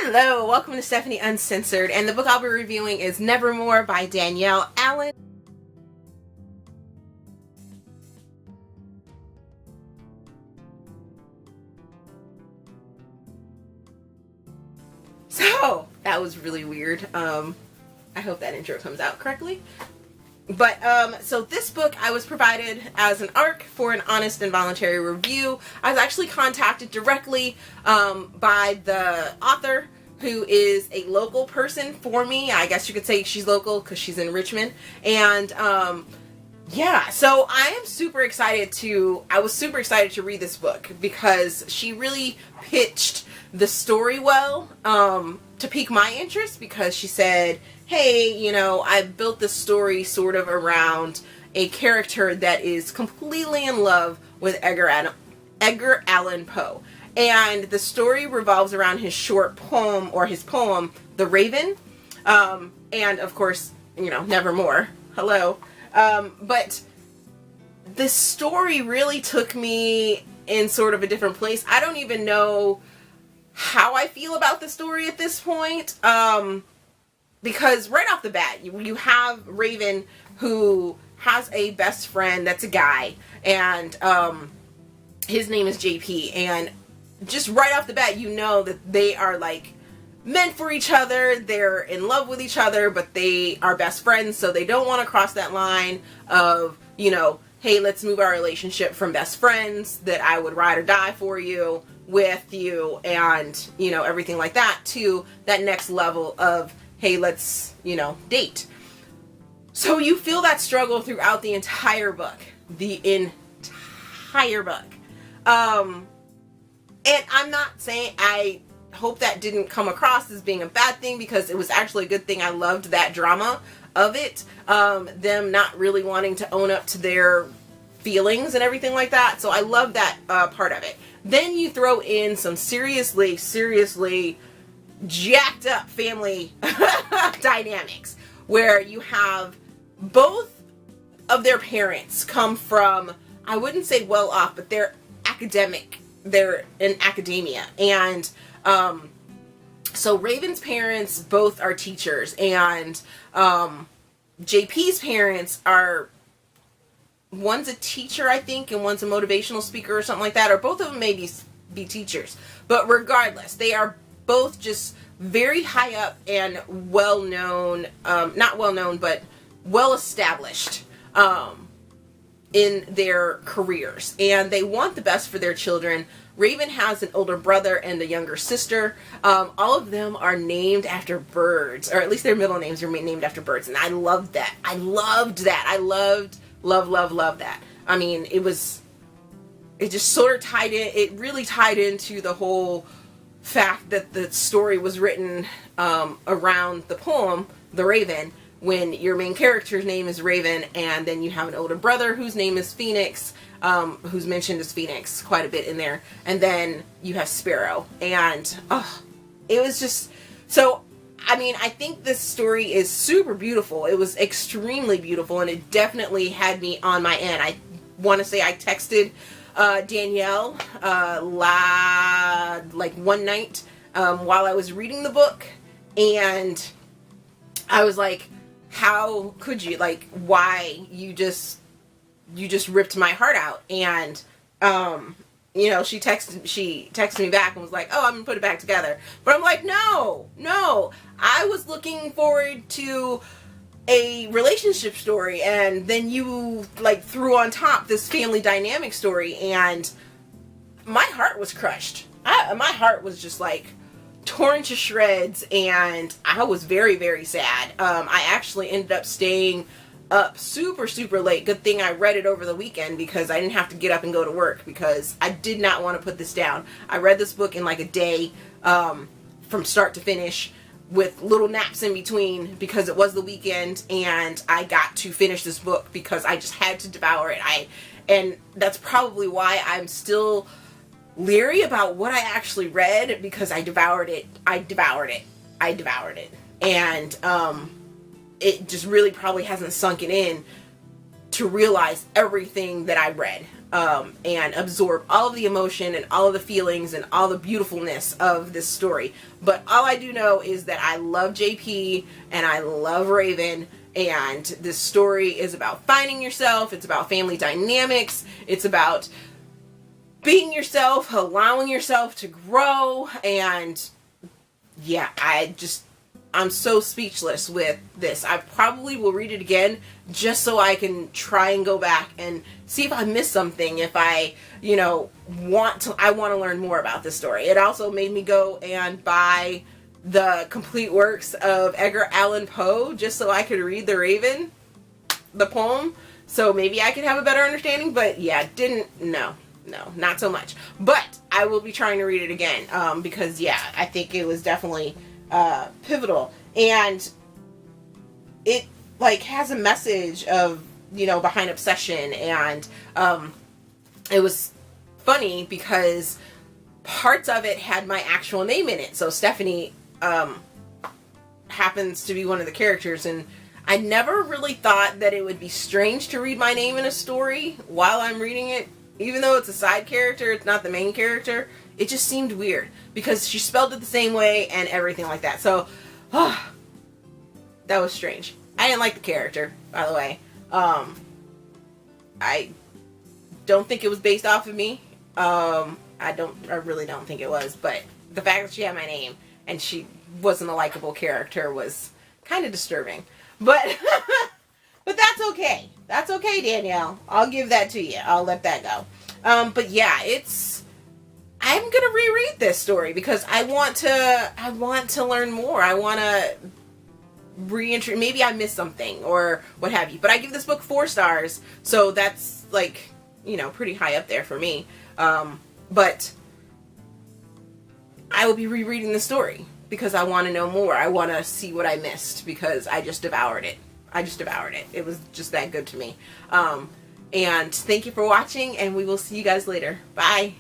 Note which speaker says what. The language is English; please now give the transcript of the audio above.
Speaker 1: Hello, welcome to Stephanie Uncensored, and the book I'll be reviewing is Nevermore by Danielle Allen. So, that was really weird. I hope that intro comes out correctly. But, so this book I was provided as an ARC for an honest and voluntary review. I was actually contacted directly by the author, who is a local person for me. I guess you could say she's local because she's in Richmond. And, yeah, so I was super excited to read this book because she really pitched the story well, to pique my interest, because she said, hey, you know, I've built this story sort of around a character that is completely in love with Edgar Allan Poe. And the story revolves around his short poem, or his poem, The Raven. And of course, you know, Nevermore. Hello. But this story really took me in sort of a different place. I don't even know how I feel about the story at this point. Because right off the bat, you have Raven, who has a best friend that's a guy, and his name is JP, and just right off the bat, you know that they are like meant for each other. They're in love with each other, but they are best friends, so they don't want to cross that line of, you know, hey, let's move our relationship from best friends, that I would ride or die for you, with you, and, you know, everything like that, to that next level of, hey, let's, you know, date. So you feel that struggle throughout the entire book. The entire book. And I'm not saying, I hope that didn't come across as being a bad thing, because it was actually a good thing. I loved that drama of it. Them not really wanting to own up to their feelings and everything like that. So I love that part of it. Then you throw in some seriously jacked up family dynamics, where you have both of their parents come from, I wouldn't say well off, but they're in academia. And so Raven's parents both are teachers, and JP's parents are, one's a teacher, I think, and one's a motivational speaker or something like that, or both of them maybe be teachers. But regardless, they are both just very high up and well-known, not well-known, but well-established in their careers. And they want the best for their children. Raven has an older brother and a younger sister. All of them are named after birds, or at least their middle names are named after birds. And I loved that. I loved that. I love that. I mean, it just sort of tied in. It really tied into the whole fact that the story was written around the poem, The Raven, when your main character's name is Raven, and then you have an older brother whose name is Phoenix, who's mentioned as Phoenix quite a bit in there, and then you have Sparrow. And it was just so, I mean, I think this story is super beautiful. It was extremely beautiful, and it definitely had me on my end. I want to say I texted Danielle like one night while I was reading the book, and I was like, how could you, like, why you just ripped my heart out? And you know, she texted me back and was like, oh, I'm gonna put it back together. But I'm like, no, I was looking forward to a relationship story, and then you like threw on top this family dynamic story, and my heart was crushed. My heart was just like torn to shreds, and I was very sad. I actually ended up staying up super late. Good thing I read it over the weekend, because I didn't have to get up and go to work, because I did not want to put this down. I read this book in like a day, from start to finish, with little naps in between, because it was the weekend, and I got to finish this book because I just had to devour it. And that's probably why I'm still leery about what I actually read, because I devoured it. And it just really probably hasn't sunken in to realize everything that I read. and absorb all of the emotion and all of the feelings and all the beautifulness of this story. But all I do know is that I love JP and I love Raven, and this story is about finding yourself. It's about family dynamics. It's about being yourself, allowing yourself to grow, and yeah, I'm so speechless with this. I probably will read it again just so I can try and go back and see if I missed something, if I, want to learn more about this story. It also made me go and buy the complete works of Edgar Allan Poe just so I could read The Raven, the poem, so maybe I could have a better understanding, but yeah, no, not so much. But I will be trying to read it again, because yeah, I think it was definitely pivotal, and it has a message of behind obsession, and it was funny because parts of it had my actual name in it. So Stephanie happens to be one of the characters, and I never really thought that it would be strange to read my name in a story while I'm reading it. Even though it's a side character, it's not the main character, it just seemed weird because she spelled it the same way and everything like that. So, that was strange. I didn't like the character, by the way. I don't think it was based off of me. I really don't think it was, but the fact that she had my name and she wasn't a likable character was kind of disturbing. But but that's okay. That's okay, Danielle. I'll give that to you. I'll let that go. But yeah, I'm gonna reread this story because I want to learn more. I want to maybe I missed something or what have you. But I give this book 4 stars, so that's pretty high up there for me. But I will be rereading the story because I want to know more. I want to see what I missed because I just devoured it. It was just that good to me. And thank you for watching, and we will see you guys later. Bye.